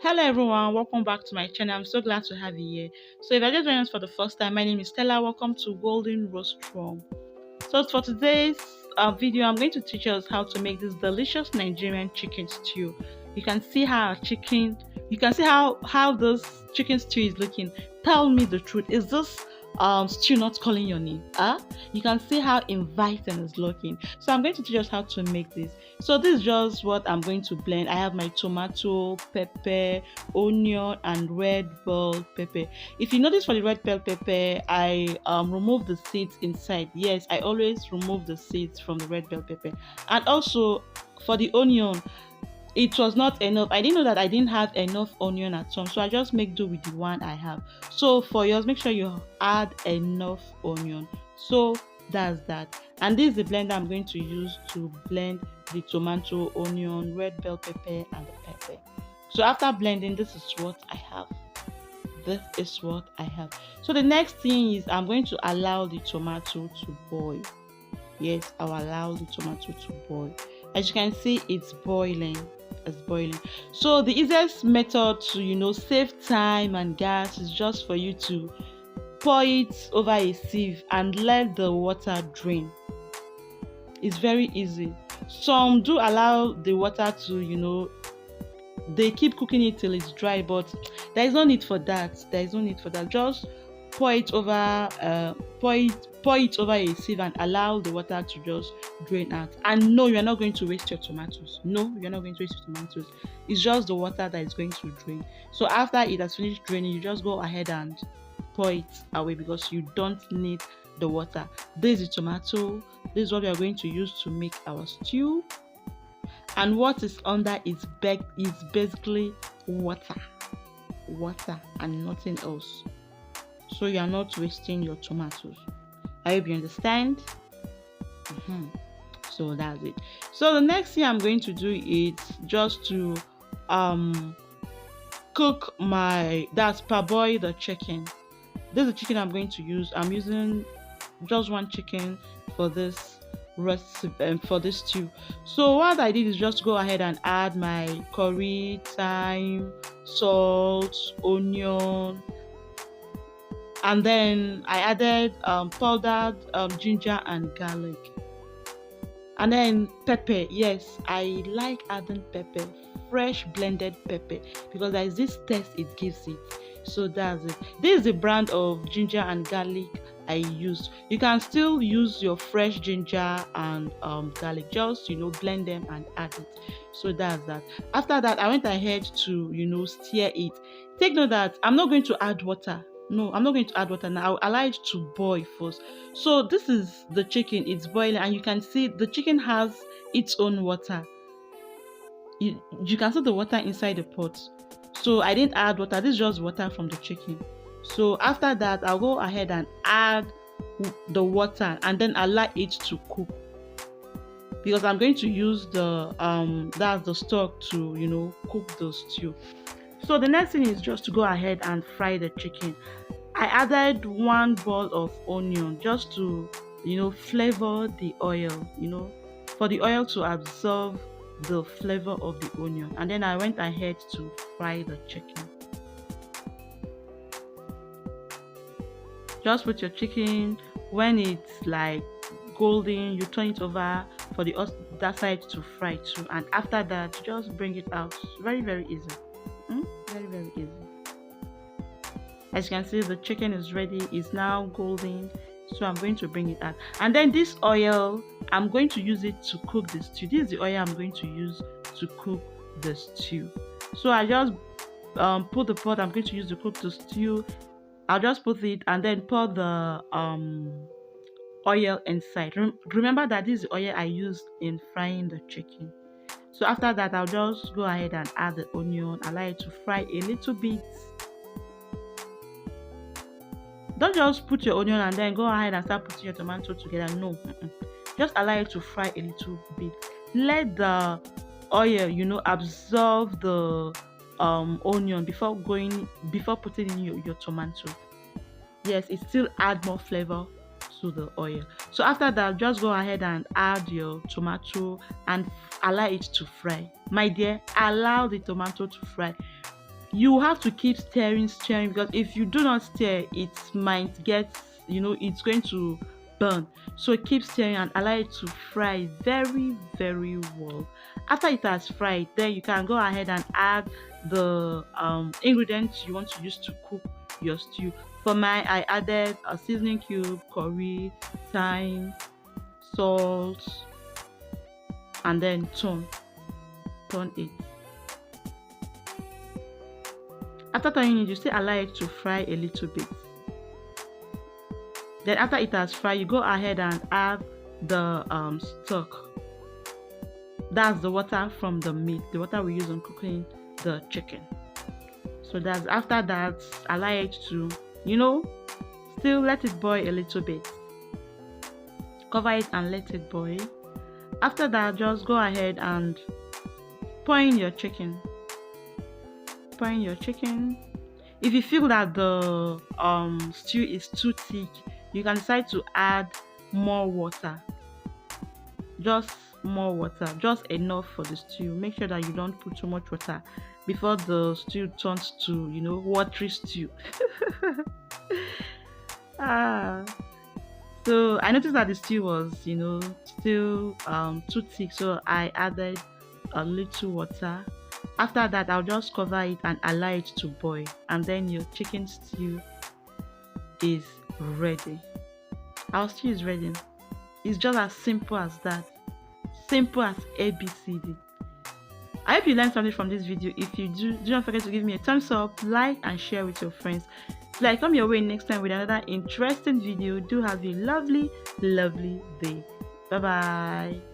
Hello everyone, welcome back to my channel. I'm so glad to have you here. So if I just joined us for the first time, my name is Stella. Welcome to Golden Rostrum. So for today's video, I'm going to teach us how to make this delicious Nigerian chicken stew. You can see how this chicken stew is looking. Tell me the truth. Is this stew not calling your name? You can see how inviting it's looking. So I'm going to teach us how to make this. So this is just what I'm going to blend. I have my tomato, pepper, onion, and red bell pepper. If you notice, for the red bell pepper, I remove the seeds inside. Yes, I always remove the seeds from the red bell pepper. And also for the onion, it was not enough. I didn't know that I didn't have enough onion at home, so I just make do with the one I have. So for yours, make sure you add enough onion. So that's that. And this is the blender I'm going to use to blend the tomato, onion, red bell pepper, and the pepper. So after blending, this is what I have. So the next thing is I'm going to allow the tomato to boil. Yes, I'll allow the tomato to boil. As you can see, it's boiling. So the easiest method to save time and gas is just for you to pour it over a sieve and let the water drain. It's very easy. Some do allow the water to they keep cooking it till it's dry, but there is no need for that. Just pour it over a sieve and allow the water to just drain out. And no, you're not going to waste your tomatoes. It's just the water that is going to drain. So after it has finished draining, you just go ahead and pour it away because you don't need the water. This is the tomato. This is what we are going to use to make our stew. And what is under is basically water and nothing else. So you are not wasting your tomatoes. I hope you understand. So that's it. So the next thing I'm going to do is just to cook parboil the chicken. This is the chicken I'm going to use. I'm using just one chicken for this recipe, for this stew. So what I did is just go ahead and add my curry, thyme, salt, onion, and then I added powdered ginger and garlic, and then pepper. Yes, I like adding pepper, fresh blended pepper, because there is this taste it gives it. So that's it. This is the brand of ginger and garlic I used. You can still use your fresh ginger and garlic, just blend them and add it. So that's that. After that, I went ahead to stir it. Take note that I'm not going to add water. No, I'm not going to add water now. I'll allow it to boil first. So this is the chicken. It's boiling, and you can see the chicken has its own water. You can see the water inside the pot. So I didn't add water. This is just water from the chicken. So after that, I'll go ahead and add the water and then allow it to cook, because I'm going to use that's the stock to cook the stew. So the next thing is just to go ahead and fry the chicken. I added one ball of onion just to flavor the oil, for the oil to absorb the flavor of the onion. And then I went ahead to fry the chicken. Just put your chicken, when it's like golden, you turn it over for the other side to fry too. And after that, just bring it out. Very, very easy. Very, very easy. As you can see, the chicken is ready. It's now golden. So I'm going to bring it out. And then this oil, I'm going to use it to cook the stew. This is the oil I'm going to use to cook the stew. So I just put the pot I'm going to use to cook the stew. I'll just put it and then pour the oil inside. Remember that this is the oil I used in frying the chicken. So after that, I'll just go ahead and add the onion, allow it to fry a little bit. Don't just put your onion and then go ahead and start putting your tomato together. No, just allow it to fry a little bit. Let the oil absorb the onion before putting in your tomato. Yes, it still add more flavor to the oil. So after that, just go ahead and add your tomato and allow it to fry. My dear, allow the tomato to fry. You have to keep stirring, because if you do not stir, it might get, it's going to burn. So keep stirring and allow it to fry very, very well. After it has fried, then you can go ahead and add the ingredients you want to use to cook your stew. For mine, I added a seasoning cube, curry, thyme, salt, and then turn it. After turning it, you still allow it to fry a little bit. Then after it has fried, you go ahead and add the stock. That's the water from the meat, the water we use on cooking the chicken. So that's after that, allow it to, still let it boil a little bit. Cover it and let it boil. After that, just go ahead and pour in your chicken. If you feel that the stew is too thick, you can decide to add more water. Just more water, just enough for the stew. Make sure that you don't put too much water before the stew turns to, watery stew. So I noticed that the stew was, still too thick, so I added a little water. After that, I'll just cover it and allow it to boil, and then your chicken stew is ready. Our stew is ready. It's just as simple as that. Simple as ABCD. I hope you learned something from this video. If you do not forget to give me a thumbs up, like, and share with your friends. Till I come your way next time with another interesting video, do have a lovely, lovely day. Bye bye.